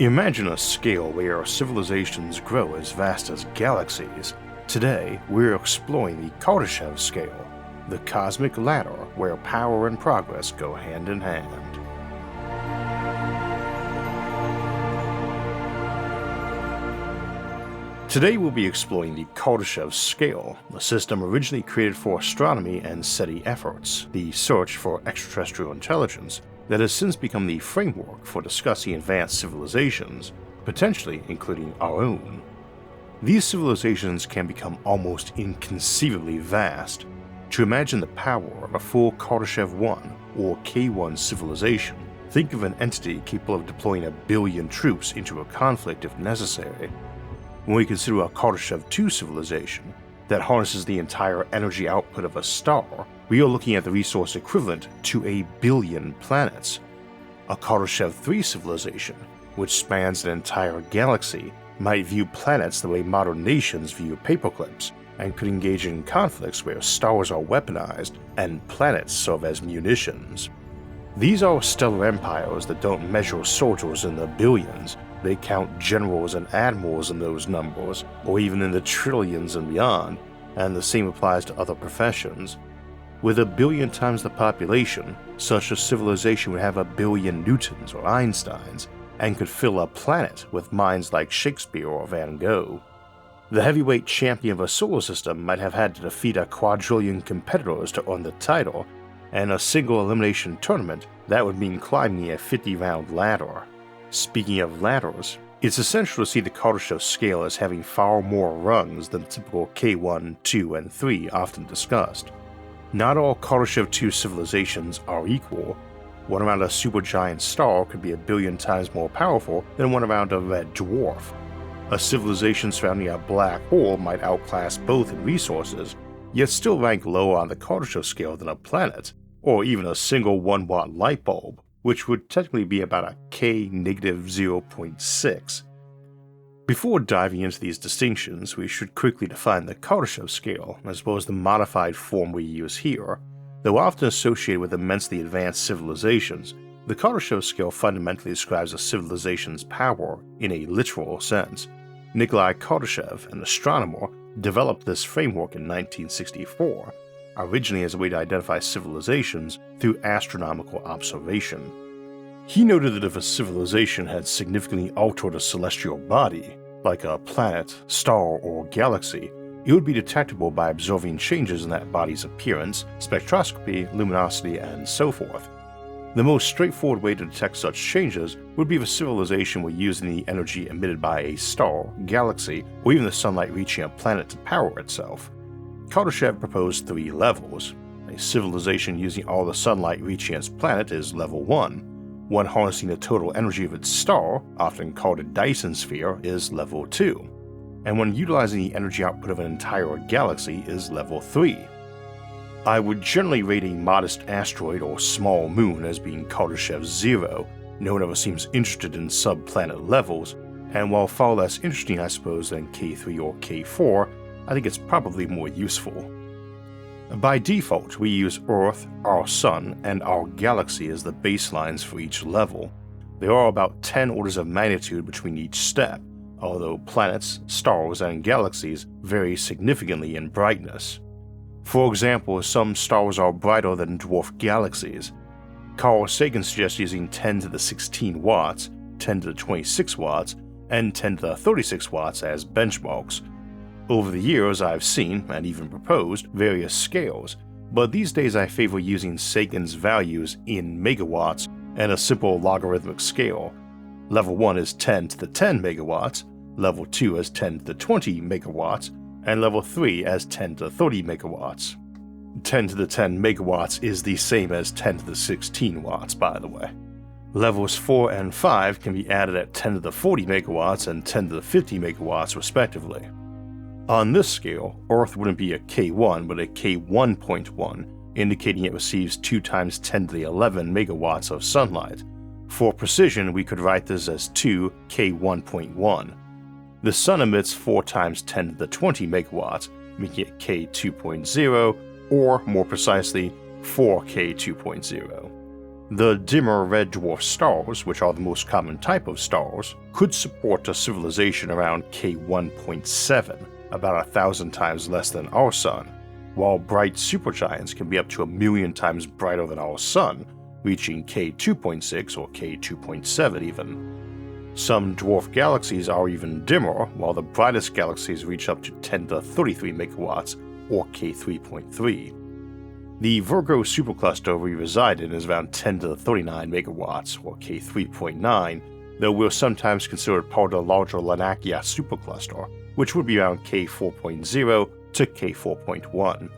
Imagine a scale where civilizations grow as vast as galaxies. Today, we're exploring the Kardashev Scale, the cosmic ladder where power and progress go hand in hand. Today we'll be exploring the Kardashev Scale, a system originally created for astronomy and SETI efforts, the search for extraterrestrial intelligence, that has since become the framework for discussing advanced civilizations, potentially including our own. These civilizations can become almost inconceivably vast. To imagine the power of a full Kardashev 1 or K1 civilization, think of an entity capable of deploying 1 billion troops into a conflict if necessary. When we consider a Kardashev 2 civilization that harnesses the entire energy output of a star, we are looking at the resource equivalent to 1 billion planets. A Kardashev 3 civilization, which spans an entire galaxy, might view planets the way modern nations view paperclips, and could engage in conflicts where stars are weaponized and planets serve as munitions. These are stellar empires that don't measure soldiers in the billions. They count generals and admirals in those numbers, or even in the trillions and beyond, and the same applies to other professions. With 1 billion times the population, such a civilization would have 1 billion Newtons or Einsteins, and could fill a planet with minds like Shakespeare or Van Gogh. The heavyweight champion of a solar system might have had to defeat 1 quadrillion competitors to earn the title, and a single elimination tournament that would mean climbing a 50-round ladder. Speaking of ladders, it's essential to see the Kardashev scale as having far more rungs than the typical K1, 2, and 3 often discussed. Not all Kardashev 2 civilizations are equal. One around a supergiant star could be 1 billion times more powerful than one around a red dwarf. A civilization surrounding a black hole might outclass both in resources, yet still rank lower on the Kardashev scale than a planet, or even a single 1-watt light bulb, which would technically be about a K-0.6. Before diving into these distinctions, we should quickly define the Kardashev scale, as well as the modified form we use here. Though often associated with immensely advanced civilizations, the Kardashev scale fundamentally describes a civilization's power in a literal sense. Nikolai Kardashev, an astronomer, developed this framework in 1964, originally as a way to identify civilizations through astronomical observation. He noted that if a civilization had significantly altered a celestial body, like a planet, star, or galaxy, it would be detectable by observing changes in that body's appearance, spectroscopy, luminosity, and so forth. The most straightforward way to detect such changes would be if a civilization were using the energy emitted by a star, galaxy, or even the sunlight reaching a planet to power itself. Kardashev proposed 3 levels. A civilization using all the sunlight reaching its planet is level 1. One harnessing the total energy of its star, often called a Dyson sphere, is level 2. And one utilizing the energy output of an entire galaxy is level 3. I would generally rate a modest asteroid or small moon as being Kardashev 0. No one ever seems interested in subplanet levels, and while far less interesting I suppose than K3 or K4, I think it's probably more useful. By default, we use Earth, our Sun, and our galaxy as the baselines for each level. There are about 10 orders of magnitude between each step, although planets, stars, and galaxies vary significantly in brightness. For example, some stars are brighter than dwarf galaxies. Carl Sagan suggests using 10 to the 16 watts, 10 to the 26 watts, and 10 to the 36 watts as benchmarks. Over the years, I've seen, and even proposed, various scales, but these days I favor using Sagan's values in megawatts and a simple logarithmic scale. Level 1 is 10 to the 10 megawatts, level 2 is 10 to the 20 megawatts, and level 3 as 10 to the 30 megawatts. 10 to the 10 megawatts is the same as 10 to the 16 watts, by the way. Levels 4 and 5 can be added at 10 to the 40 megawatts and 10 to the 50 megawatts respectively. On this scale, Earth wouldn't be a K1 but a K1.1, indicating it receives 2 times 10 to the 11 megawatts of sunlight. For precision, we could write this as 2 K1.1. The Sun emits 4 times 10 to the 20 megawatts, making it K2.0, or more precisely, 4K2.0. The dimmer red dwarf stars, which are the most common type of stars, could support a civilization around K1.7, about 1,000 times less than our Sun, while bright supergiants can be up to 1,000,000 times brighter than our Sun, reaching K2.6 or K2.7 even. Some dwarf galaxies are even dimmer, while the brightest galaxies reach up to 10 to 33 megawatts or K3.3. The Virgo supercluster we reside in is around 10 to the 39 megawatts, or K3.9, though we're sometimes considered part of the larger Lanakia supercluster, which would be around K4.0 to K4.1.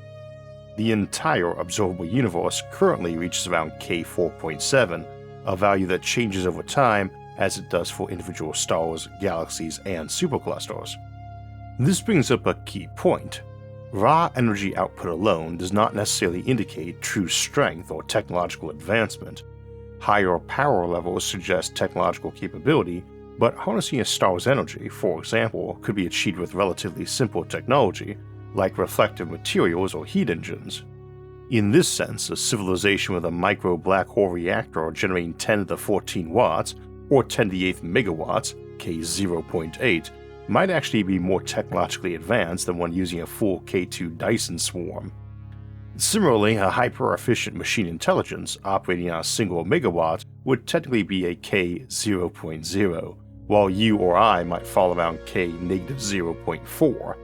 The entire observable universe currently reaches around K4.7, a value that changes over time as it does for individual stars, galaxies, and superclusters. This brings up a key point. Raw energy output alone does not necessarily indicate true strength or technological advancement. Higher power levels suggest technological capability, but harnessing a star's energy, for example, could be achieved with relatively simple technology, like reflective materials or heat engines. In this sense, a civilization with a micro black hole reactor generating 10 to the 14 watts, or 10 to the 8th megawatts, K0.8, might actually be more technologically advanced than one using a full K2 Dyson swarm. Similarly, a hyper-efficient machine intelligence operating on a single megawatt would technically be a K0.0, while you or I might fall around K-0.4.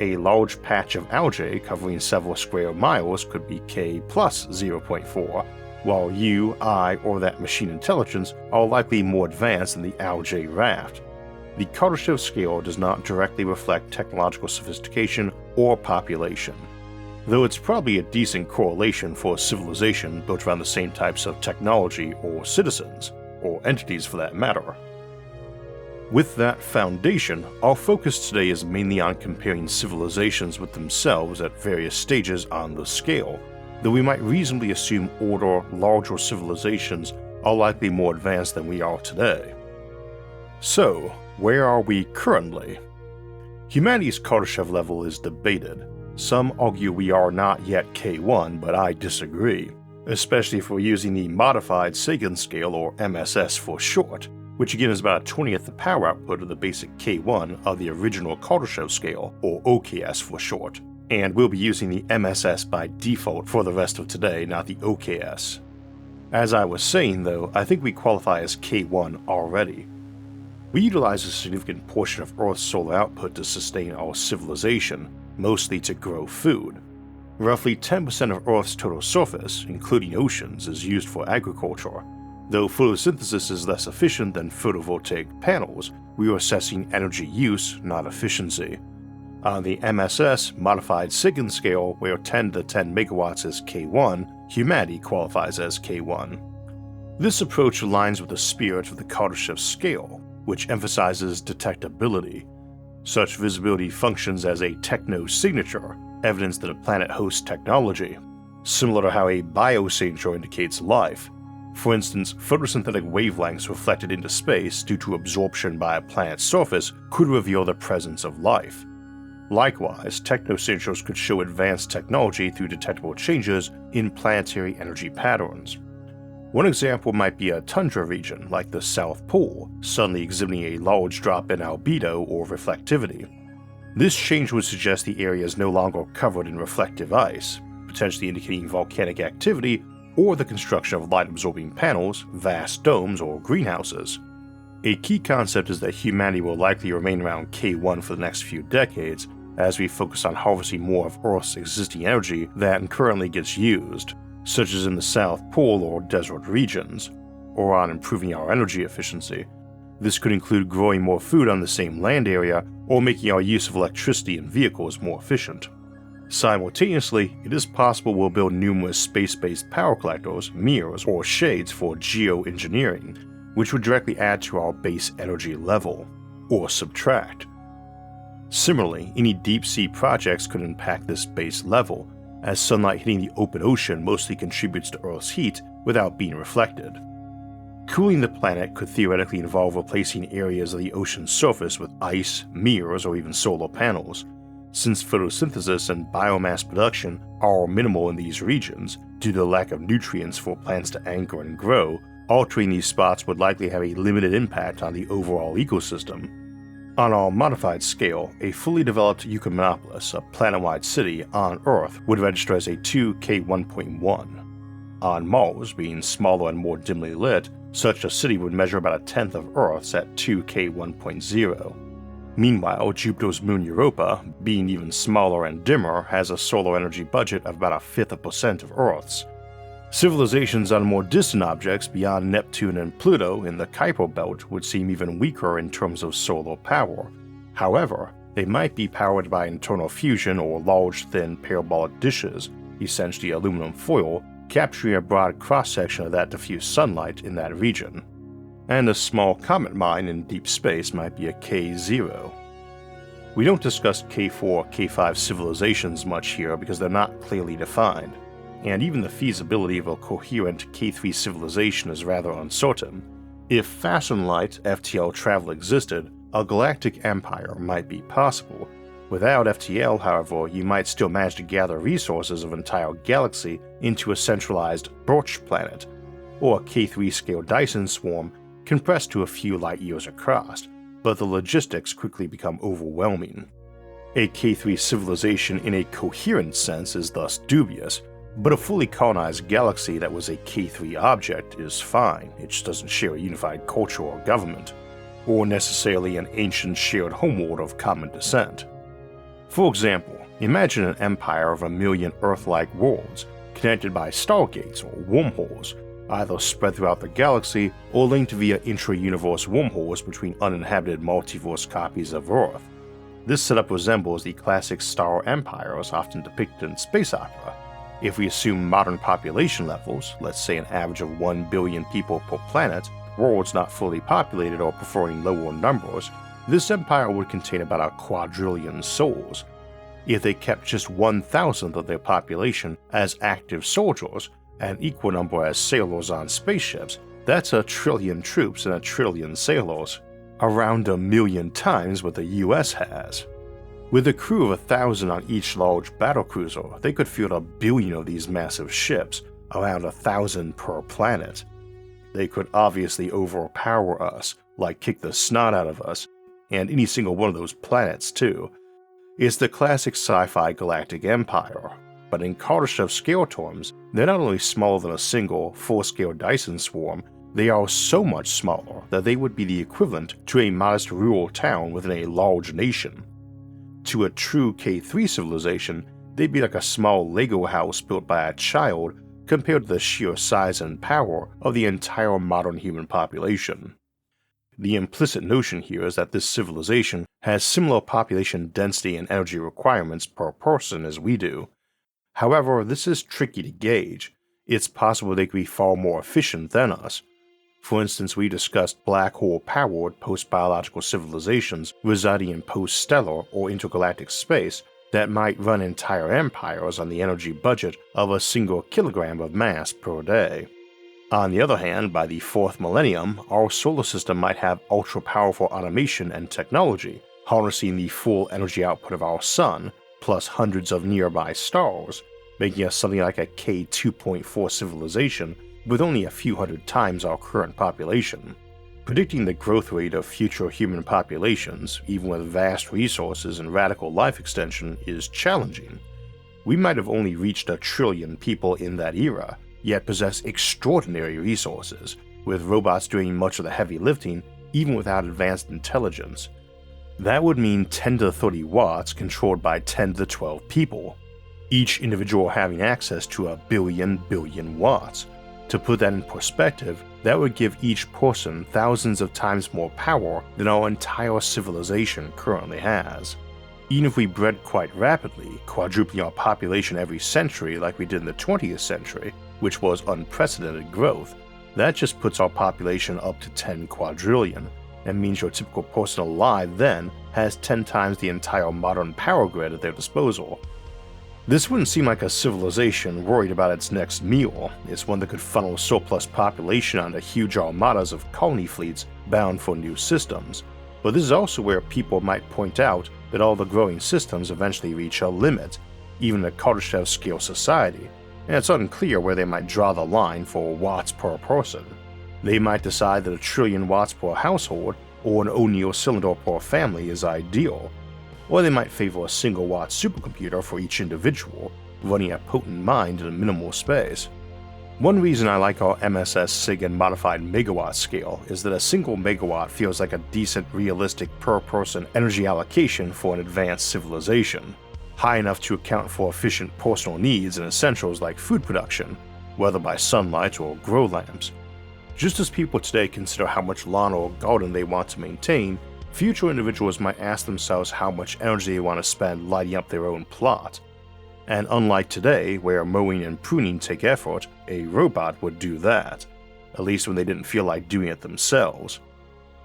A large patch of algae covering several square miles could be K plus 0.4, while you, I, or that machine intelligence are likely more advanced than the algae raft. The Kardashev Scale does not directly reflect technological sophistication or population, though it's probably a decent correlation for a civilization built around the same types of technology or citizens, or entities for that matter. With that foundation, our focus today is mainly on comparing civilizations with themselves at various stages on the scale, though we might reasonably assume older, larger civilizations are likely more advanced than we are today. So, where are we currently? Humanity's Kardashev level is debated. Some argue we are not yet K1, but I disagree, especially if we're using the modified Scale scale, or MSS for short, which again is about a 20th the power output of the basic K1 of the original Kardashev scale, or OKS for short, and we'll be using the MSS by default for the rest of today, not the OKS. As I was saying though, I think we qualify as K1 already. We utilize a significant portion of Earth's solar output to sustain our civilization, mostly to grow food. Roughly 10% of Earth's total surface, including oceans, is used for agriculture. Though photosynthesis is less efficient than photovoltaic panels, we are assessing energy use, not efficiency. On the MSS modified Scale scale, where 10 to 10 megawatts is K1, humanity qualifies as K1. This approach aligns with the spirit of the Kardashev Scale, which emphasizes detectability. Such visibility functions as a techno-signature, evidence that a planet hosts technology, similar to how a biosignature indicates life. For instance, photosynthetic wavelengths reflected into space due to absorption by a planet's surface could reveal the presence of life. Likewise, techno-signatures could show advanced technology through detectable changes in planetary energy patterns. One example might be a tundra region like the South Pole, suddenly exhibiting a large drop in albedo or reflectivity. This change would suggest the area is no longer covered in reflective ice, potentially indicating volcanic activity or the construction of light-absorbing panels, vast domes, or greenhouses. A key concept is that humanity will likely remain around K1 for the next few decades as we focus on harvesting more of Earth's existing energy than currently gets used, such as in the South Pole or desert regions, or on improving our energy efficiency. This could include growing more food on the same land area or making our use of electricity and vehicles more efficient. Simultaneously, it is possible we'll build numerous space-based power collectors, mirrors, or shades for geoengineering, which would directly add to our base energy level, or subtract. Similarly, any deep-sea projects could impact this base level, as sunlight hitting the open ocean mostly contributes to Earth's heat without being reflected. Cooling the planet could theoretically involve replacing areas of the ocean's surface with ice, mirrors, or even solar panels. since photosynthesis and biomass production are minimal in these regions due to the lack of nutrients for plants to anchor and grow. Altering these spots would likely have a limited impact on the overall ecosystem. On our modified scale, a fully developed Eucaminopolis, a planet-wide city on Earth, would register as a 2K1.1. On Mars, being smaller and more dimly lit, such a city would measure about a tenth of Earth's at 2K1.0. Meanwhile, Jupiter's moon Europa, being even smaller and dimmer, has a solar energy budget of about 1/5% of Earth's. Civilizations on more distant objects beyond Neptune and Pluto in the Kuiper belt would seem even weaker in terms of solar power. However, they might be powered by internal fusion or large thin parabolic dishes, essentially aluminum foil, capturing a broad cross-section of that diffuse sunlight in that region. And a small comet mine in deep space might be a K0. We don't discuss K4 or K5 civilizations much here because they're not clearly defined, and even the feasibility of a coherent K3 civilization is rather uncertain. If faster than light FTL travel existed, a galactic empire might be possible. Without FTL, however, you might still manage to gather resources of an entire galaxy into a centralized birch planet, or a K3 scale Dyson swarm compressed to a few light years across, but the logistics quickly become overwhelming. A K3 civilization in a coherent sense is thus dubious, but a fully colonized galaxy that was a K3 object is fine. It just doesn't share a unified culture or government, or necessarily an ancient shared homeworld of common descent. For example, imagine an empire of 1,000,000 Earth-like worlds, connected by stargates or wormholes, either spread throughout the galaxy or linked via intra-universe wormholes between uninhabited multiverse copies of Earth. This setup resembles the classic star empires often depicted in space opera. If we assume modern population levels, let's say an average of 1 billion people per planet, worlds not fully populated or preferring lower numbers, this empire would contain about a quadrillion souls. If they kept just 1,000th of their population as active soldiers, an equal number as sailors on spaceships, that's 1 trillion troops and 1 trillion sailors, around 1,000,000 times what the US has. With a crew of 1,000 on each large battlecruiser, they could field 1 billion of these massive ships, around 1,000 per planet. They could obviously overpower us, like kick the snot out of us, and any single one of those planets too. It's the classic sci-fi galactic empire, but in Kardashev Scale terms, they're not only smaller than a single, full-scale Dyson swarm, they are so much smaller that they would be the equivalent to a modest rural town within a large nation. To a true K3 civilization, they'd be like a small Lego house built by a child compared to the sheer size and power of the entire modern human population. The implicit notion here is that this civilization has similar population density and energy requirements per person as we do. However, this is tricky to gauge. It's possible they could be far more efficient than us. For instance, we discussed black hole-powered post-biological civilizations residing in post-stellar or intergalactic space that might run entire empires on the energy budget of a single kilogram of mass per day. On the other hand, by the 4th millennium, our solar system might have ultra-powerful automation and technology, harnessing the full energy output of our sun, plus hundreds of nearby stars, making us something like a K2.4 civilization with only a few hundred times our current population. Predicting the growth rate of future human populations, even with vast resources and radical life extension, is challenging. We might have only reached 1 trillion people in that era, yet possess extraordinary resources, with robots doing much of the heavy lifting even without advanced intelligence. That would mean 10 to the 30 watts controlled by 10 to the 12 people, each individual having access to 1 billion watts. To put that in perspective, that would give each person thousands of times more power than our entire civilization currently has. Even if we bred quite rapidly, quadrupling our population every century like we did in the 20th century, which was unprecedented growth, that just puts our population up to 10 quadrillion, and means your typical person alive then has 10 times the entire modern power grid at their disposal. This wouldn't seem like a civilization worried about its next meal. It's one that could funnel surplus population onto huge armadas of colony fleets bound for new systems. But this is also where people might point out that all the growing systems eventually reach a limit, even in a Kardashev Scale society, and it's unclear where they might draw the line for watts per person. They might decide that 1,000,000,000 watts per household or an O'Neill cylinder per family is ideal, or they might favor a single watt supercomputer for each individual, running a potent mind in a minimal space. One reason I like our MSS SIG and modified megawatt scale is that a single megawatt feels like a decent, realistic per-person energy allocation for an advanced civilization, high enough to account for efficient personal needs and essentials like food production, whether by sunlight or grow lamps. Just as people today consider how much lawn or garden they want to maintain, future individuals might ask themselves how much energy they want to spend lighting up their own plot. And unlike today, where mowing and pruning take effort, a robot would do that, at least when they didn't feel like doing it themselves.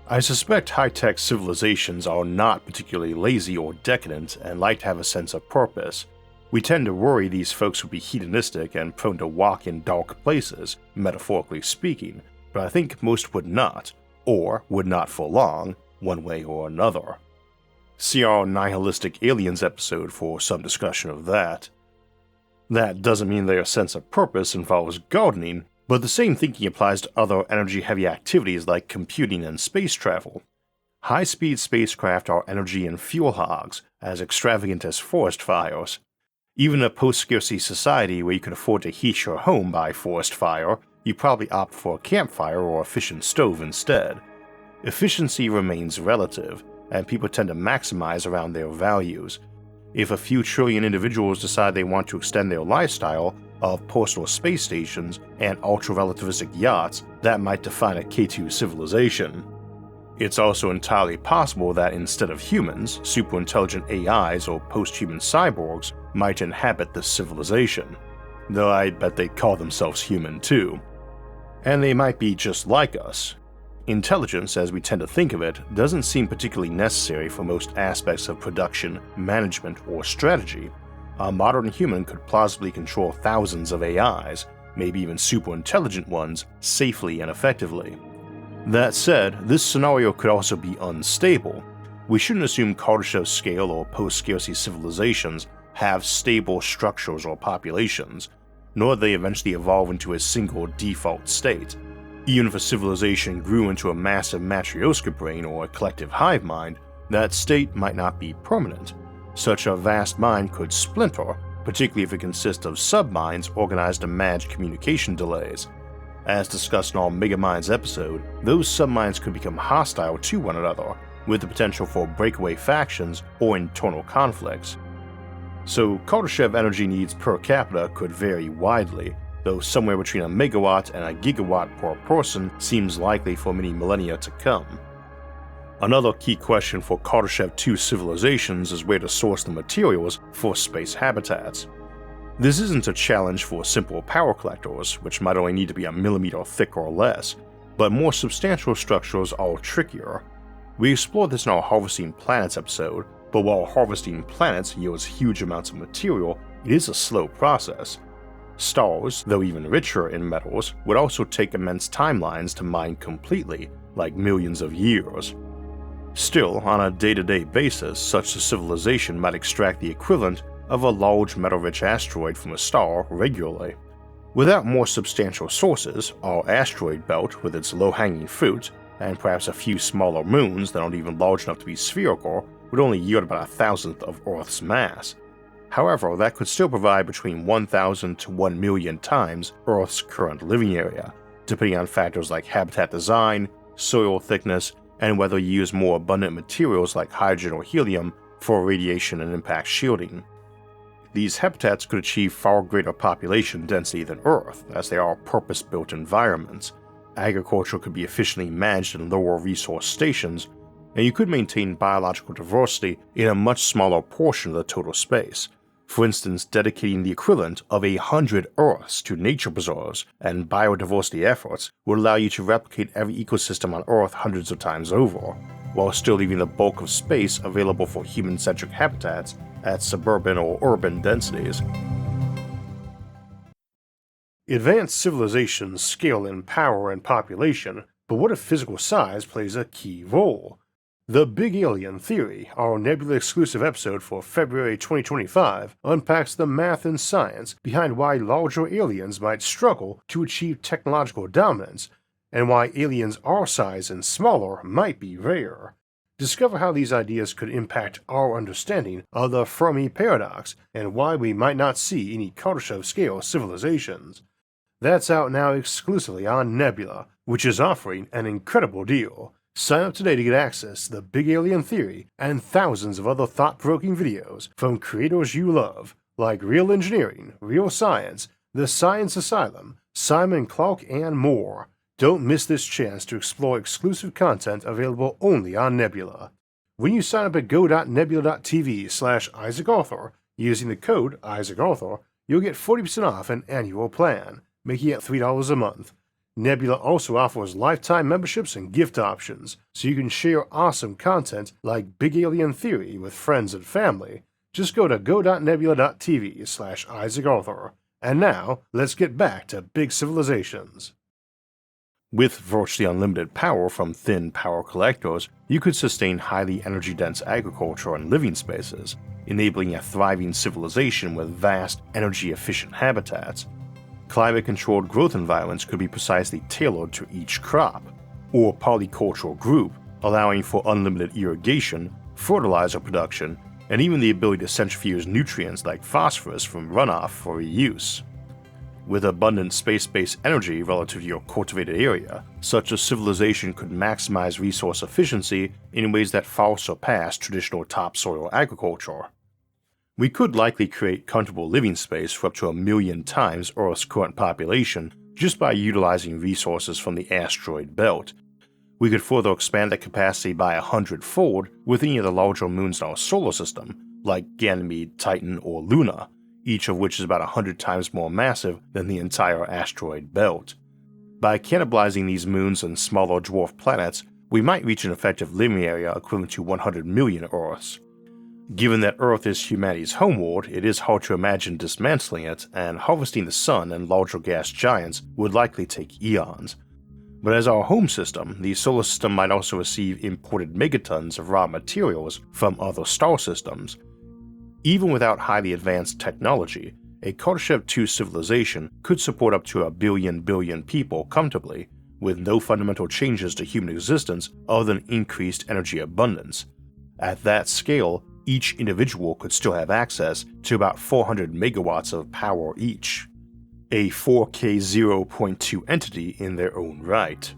I suspect high-tech civilizations are not particularly lazy or decadent and like to have a sense of purpose. We tend to worry these folks would be hedonistic and prone to walk in dark places, metaphorically speaking, but I think most would not, or would not for long, one way or another. See our Nihilistic Aliens episode for some discussion of that. That doesn't mean their sense of purpose involves gardening, but the same thinking applies to other energy-heavy activities like computing and space travel. High-speed spacecraft are energy and fuel hogs, as extravagant as forest fires. Even in a post-scarcity society where you can afford to heat your home by forest fire, you probably opt for a campfire or efficient stove instead. Efficiency remains relative, and people tend to maximize around their values. If a few trillion individuals decide they want to extend their lifestyle of personal space stations and ultra-relativistic yachts, that might define a K2 civilization. It's also entirely possible that instead of humans, super-intelligent AIs or post-human cyborgs might inhabit this civilization. Though I bet they call themselves human too. And they might be just like us. Intelligence, as we tend to think of it, doesn't seem particularly necessary for most aspects of production, management, or strategy. A modern human could plausibly control thousands of AIs, maybe even super-intelligent ones, safely and effectively. That said, this scenario could also be unstable. We shouldn't assume Kardashev Scale or post-scarcity civilizations have stable structures or populations, nor do they eventually evolve into a single default state. Even if a civilization grew into a massive Matryoshka brain or a collective hive mind, that state might not be permanent. Such a vast mind could splinter, particularly if it consists of sub-minds organized to manage communication delays. As discussed in our Megaminds episode, those sub-minds could become hostile to one another, with the potential for breakaway factions or internal conflicts. So Kardashev energy needs per capita could vary widely, though somewhere between a megawatt and a gigawatt per person seems likely for many millennia to come. Another key question for Kardashev 2 civilizations is where to source the materials for space habitats. This isn't a challenge for simple power collectors, which might only need to be a millimeter thick or less, but more substantial structures are trickier. We explored this in our Harvesting Planets episode, but while harvesting planets yields huge amounts of material, it is a slow process. Stars, though even richer in metals, would also take immense timelines to mine completely, like millions of years. Still, on a day-to-day basis, such a civilization might extract the equivalent of a large metal-rich asteroid from a star regularly. Without more substantial sources, our asteroid belt, with its low-hanging fruit, and perhaps a few smaller moons that aren't even large enough to be spherical, would only yield about 1,000th of Earth's mass. However, that could still provide between 1,000 to 1 million times Earth's current living area, depending on factors like habitat design, soil thickness, and whether you use more abundant materials like hydrogen or helium for radiation and impact shielding. These habitats could achieve far greater population density than Earth, as they are purpose-built environments. Agriculture could be efficiently managed in lower resource stations, and you could maintain biological diversity in a much smaller portion of the total space. For instance, dedicating the equivalent of 100 Earths to nature preserves and biodiversity efforts would allow you to replicate every ecosystem on Earth hundreds of times over, while still leaving the bulk of space available for human-centric habitats at suburban or urban densities. Advanced civilizations scale in power and population, but what if physical size plays a key role? The Big Alien Theory, our Nebula exclusive episode for February 2025, unpacks the math and science behind why larger aliens might struggle to achieve technological dominance, and why aliens our size and smaller might be rare. Discover how these ideas could impact our understanding of the Fermi paradox and why we might not see any Kardashev Scale civilizations. That's out now exclusively on Nebula, which is offering an incredible deal. Sign up today to get access to the Big Alien Theory and thousands of other thought-provoking videos from creators you love, like Real Engineering, Real Science, The Science Asylum, Simon Clark, and more. Don't miss this chance to explore exclusive content available only on Nebula. When you sign up at go.nebula.tv/IsaacArthur using the code IsaacArthur, you'll get 40% off an annual plan, making it $3 a month. Nebula also offers lifetime memberships and gift options, so you can share awesome content like Big Alien Theory with friends and family. Just go to go.nebula.tv/IsaacArthur. And now, let's get back to big civilizations. With virtually unlimited power from thin power collectors, you could sustain highly energy-dense agriculture and living spaces, enabling a thriving civilization with vast, energy-efficient habitats. Climate-controlled growth environments could be precisely tailored to each crop, or polycultural group, allowing for unlimited irrigation, fertilizer production, and even the ability to centrifuge nutrients like phosphorus from runoff for reuse. With abundant space-based energy relative to your cultivated area, such a civilization could maximize resource efficiency in ways that far surpass traditional topsoil agriculture. We could likely create comfortable living space for up to 1 million times Earth's current population just by utilizing resources from the asteroid belt. We could further expand that capacity by 100-fold with any of the larger moons in our solar system, like Ganymede, Titan, or Luna, each of which is about 100 times more massive than the entire asteroid belt. By cannibalizing these moons and smaller dwarf planets, we might reach an effective living area equivalent to 100 million Earths. Given that Earth is humanity's homeworld, it is hard to imagine dismantling it, and harvesting the Sun and larger gas giants would likely take eons. But as our home system, the solar system might also receive imported megatons of raw materials from other star systems. Even without highly advanced technology, a Kardashev 2 civilization could support up to 1 billion people comfortably, with no fundamental changes to human existence other than increased energy abundance. At that scale, each individual could still have access to about 400 megawatts of power each, a 4K 0.2 entity in their own right.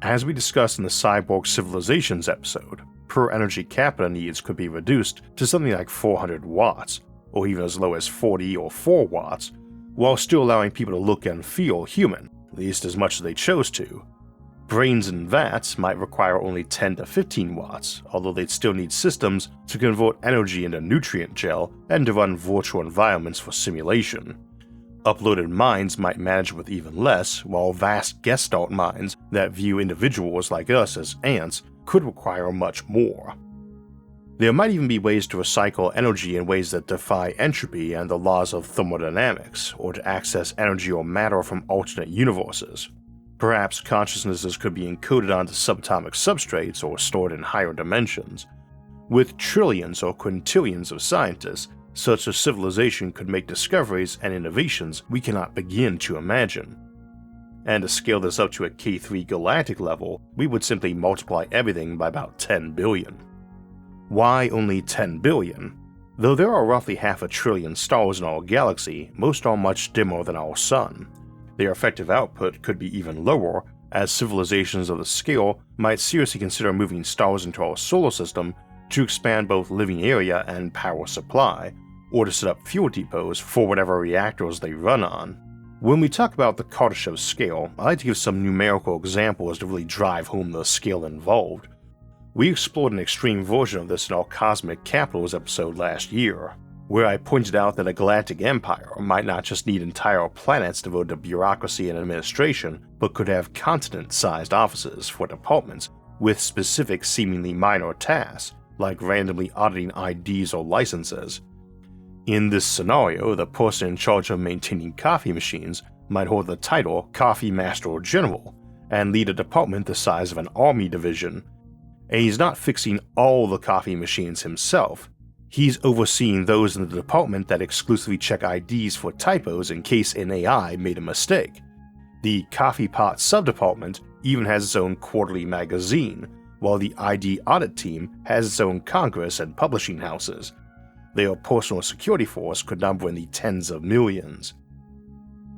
As we discussed in the Cyborg Civilizations episode, per energy capita needs could be reduced to something like 400 watts, or even as low as 40 or 4 watts, while still allowing people to look and feel human, at least as much as they chose to. Brains and vats might require only 10 to 15 watts, although they'd still need systems to convert energy into nutrient gel and to run virtual environments for simulation. Uploaded minds might manage with even less, while vast Gestalt minds that view individuals like us as ants could require much more. There might even be ways to recycle energy in ways that defy entropy and the laws of thermodynamics, or to access energy or matter from alternate universes. Perhaps consciousnesses could be encoded onto subatomic substrates or stored in higher dimensions. With trillions or quintillions of scientists, such a civilization could make discoveries and innovations we cannot begin to imagine. And to scale this up to a K3 galactic level, we would simply multiply everything by about 10 billion. Why only 10 billion? Though there are roughly 500 billion stars in our galaxy, most are much dimmer than our Sun. Their effective output could be even lower, as civilizations of the scale might seriously consider moving stars into our solar system to expand both living area and power supply, or to set up fuel depots for whatever reactors they run on. When we talk about the Kardashev scale, I like to give some numerical examples to really drive home the scale involved. We explored an extreme version of this in our Cosmic Capitals episode last year, where I pointed out that a galactic empire might not just need entire planets devoted to bureaucracy and administration, but could have continent-sized offices for departments with specific seemingly minor tasks, like randomly auditing IDs or licenses. In this scenario, the person in charge of maintaining coffee machines might hold the title Coffee Master General and lead a department the size of an army division. and he's not fixing all the coffee machines himself. He's overseeing those in the department that exclusively check IDs for typos in case an AI made a mistake. The coffee pot subdepartment even has its own quarterly magazine, while the ID audit team has its own Congress and publishing houses. Their personal security force could number in the tens of millions.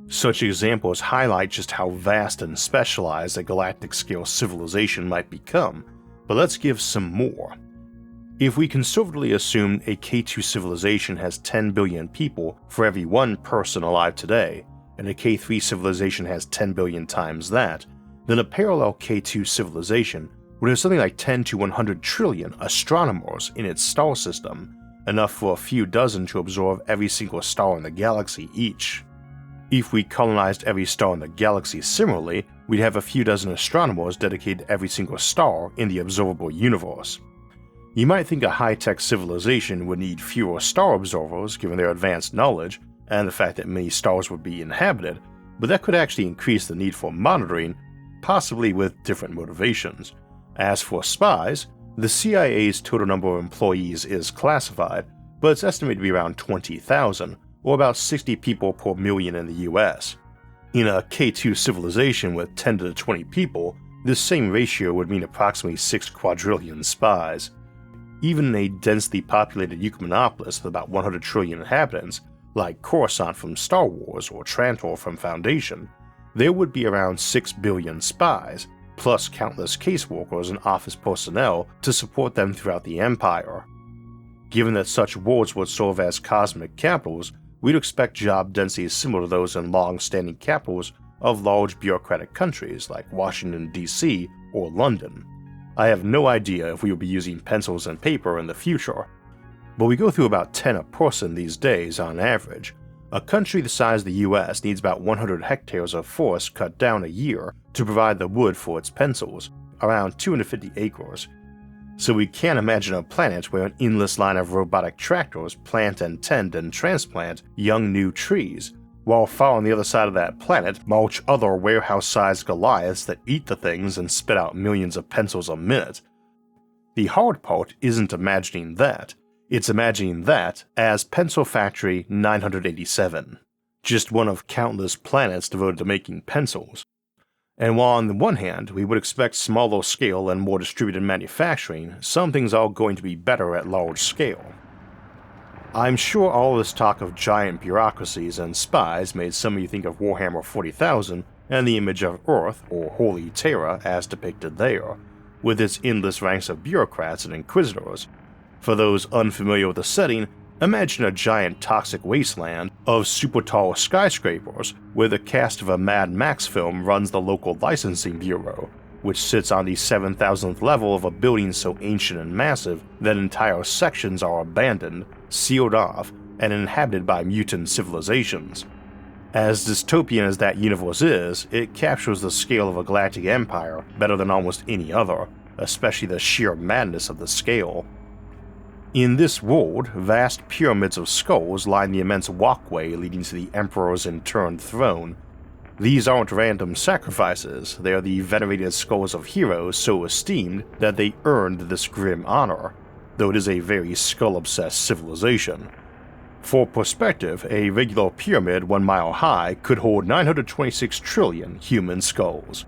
Such examples highlight just how vast and specialized a galactic-scale civilization might become, but let's give some more. If we conservatively assume a K2 civilization has 10 billion people for every one person alive today, and a K3 civilization has 10 billion times that, then a parallel K2 civilization would have something like 10 to 100 trillion astronomers in its star system, enough for a few dozen to absorb every single star in the galaxy each. If we colonized every star in the galaxy similarly, we'd have a few dozen astronomers dedicated to every single star in the observable universe. You might think a high-tech civilization would need fewer star observers given their advanced knowledge and the fact that many stars would be inhabited, but that could actually increase the need for monitoring, possibly with different motivations. As for spies, the CIA's total number of employees is classified, but it's estimated to be around 20,000, or about 60 people per million in the US. In a K2 civilization with 10 to 20 people, this same ratio would mean approximately 6 quadrillion spies. Even in a densely populated Euclimonopolis with about 100 trillion inhabitants, like Coruscant from Star Wars or Trantor from Foundation, there would be around 6 billion spies, plus countless caseworkers and office personnel to support them throughout the Empire. Given that such wards would serve as cosmic capitals, we'd expect job densities similar to those in long-standing capitals of large bureaucratic countries like Washington, D.C. or London. I have no idea if we will be using pencils and paper in the future, but we go through about 10 a person these days on average. A country the size of the US needs about 100 hectares of forest cut down a year to provide the wood for its pencils, around 250 acres. So we can't imagine a planet where an endless line of robotic tractors plant and tend and transplant young new trees, while far on the other side of that planet mulch other warehouse-sized Goliaths that eat the things and spit out millions of pencils a minute. The hard part isn't imagining that, it's imagining that as Pencil Factory 987, just one of countless planets devoted to making pencils. And while on the one hand we would expect smaller scale and more distributed manufacturing, some things are going to be better at large scale. I'm sure all this talk of giant bureaucracies and spies made some of you think of Warhammer 40,000 and the image of Earth, or Holy Terra as depicted there, with its endless ranks of bureaucrats and inquisitors. For those unfamiliar with the setting, imagine a giant toxic wasteland of super tall skyscrapers where the cast of a Mad Max film runs the local licensing bureau, which sits on the 7,000th level of a building so ancient and massive that entire sections are abandoned, sealed off, and inhabited by mutant civilizations. As dystopian as that universe is, it captures the scale of a galactic empire better than almost any other, especially the sheer madness of the scale. In this world, vast pyramids of skulls line the immense walkway leading to the Emperor's interned throne. These aren't random sacrifices, they are the venerated skulls of heroes so esteemed that they earned this grim honor, though it is a very skull-obsessed civilization. For perspective, a regular pyramid 1 mile high could hold 926 trillion human skulls.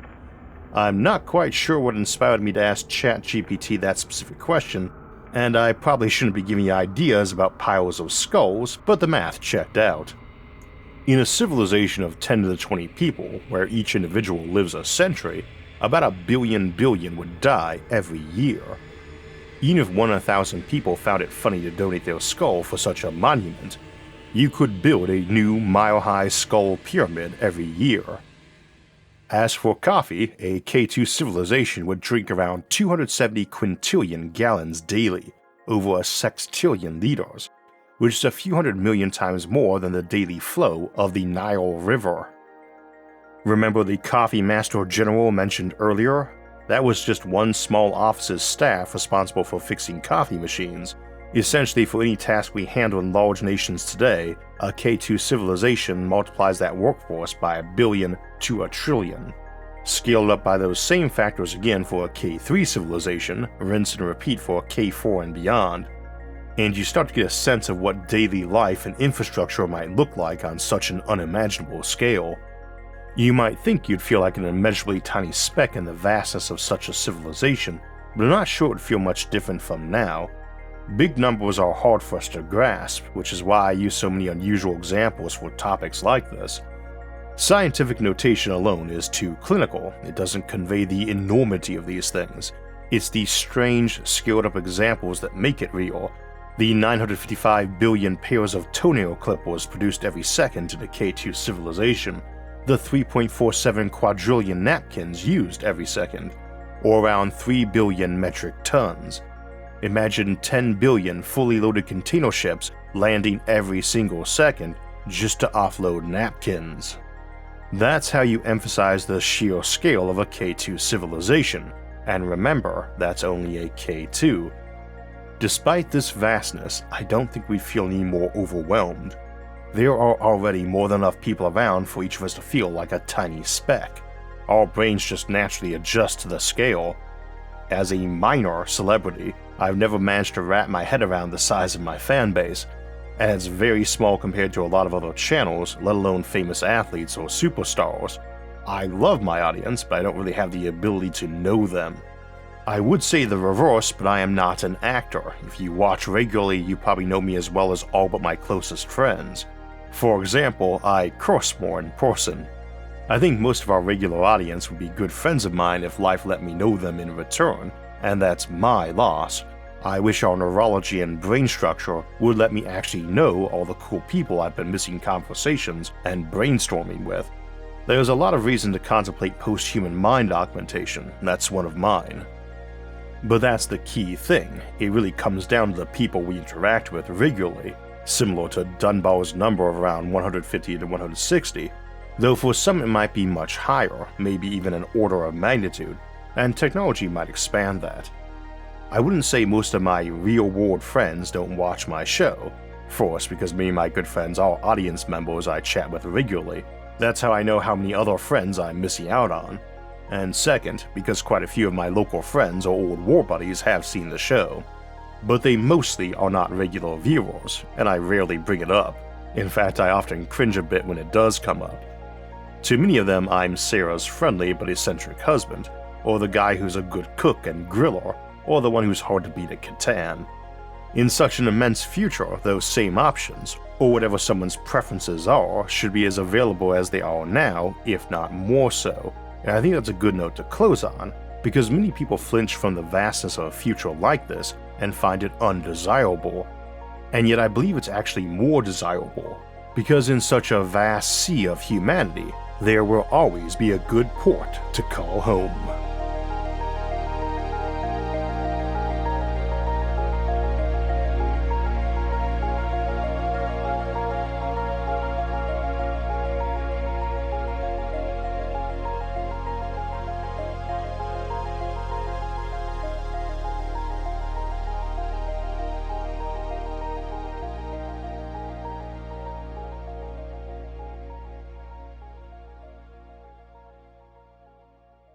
I'm not quite sure what inspired me to ask ChatGPT that specific question, and I probably shouldn't be giving you ideas about piles of skulls, but the math checked out. In a civilization of 10 to the 20 people, where each individual lives a century, about 1 billion would die every year. Even if 1 in 1,000 people found it funny to donate their skull for such a monument, you could build a new mile-high skull pyramid every year. As for coffee, a K2 civilization would drink around 270 quintillion gallons daily, over a sextillion liters, which is a few hundred million times more than the daily flow of the Nile River. Remember the coffee master general mentioned earlier? That was just one small office's staff responsible for fixing coffee machines. Essentially, for any task we handle in large nations today, a K2 civilization multiplies that workforce by 1 billion to 1 trillion. Scaled up by those same factors again for a K3 civilization, rinse and repeat for a K4 and beyond, and you start to get a sense of what daily life and infrastructure might look like on such an unimaginable scale. You might think you'd feel like an immeasurably tiny speck in the vastness of such a civilization, but I'm not sure it would feel much different from now. Big numbers are hard for us to grasp, which is why I use so many unusual examples for topics like this. Scientific notation alone is too clinical. It doesn't convey the enormity of these things. It's these strange, scaled-up examples that make it real. The 955 billion pairs of toenail clippers produced every second in a K2 civilization, the 3.47 quadrillion napkins used every second, or around 3 billion metric tons. Imagine 10 billion fully loaded container ships landing every single second just to offload napkins. That's how you emphasize the sheer scale of a K2 civilization, and remember, that's only a K2. Despite this vastness, I don't think we feel any more overwhelmed. There are already more than enough people around for each of us to feel like a tiny speck. Our brains just naturally adjust to the scale. As a minor celebrity, I've never managed to wrap my head around the size of my fan base, and it's very small compared to a lot of other channels, let alone famous athletes or superstars. I love my audience, but I don't really have the ability to know them. I would say the reverse, but I am not an actor. If you watch regularly, you probably know me as well as all but my closest friends. For example, I curse more in person. I think most of our regular audience would be good friends of mine if life let me know them in return, and that's my loss. I wish our neurology and brain structure would let me actually know all the cool people I've been missing conversations and brainstorming with. There's a lot of reason to contemplate post-human mind augmentation, that's one of mine. But that's the key thing, it really comes down to the people we interact with regularly, similar to Dunbar's number of around 150 to 160, though for some it might be much higher, maybe even an order of magnitude, and technology might expand that. I wouldn't say most of my real-world friends don't watch my show. First, because many of my good friends are audience members I chat with regularly. That's how I know how many other friends I'm missing out on. And second, because quite a few of my local friends or old war buddies have seen the show. But they mostly are not regular viewers, and I rarely bring it up. In fact, I often cringe a bit when it does come up. To many of them, I'm Sarah's friendly but eccentric husband, or the guy who's a good cook and griller, or the one who's hard to beat at Catan. In such an immense future, those same options, or whatever someone's preferences are, should be as available as they are now, if not more so. And I think that's a good note to close on, because many people flinch from the vastness of a future like this and find it undesirable. And yet I believe it's actually more desirable, because in such a vast sea of humanity, there will always be a good port to call home.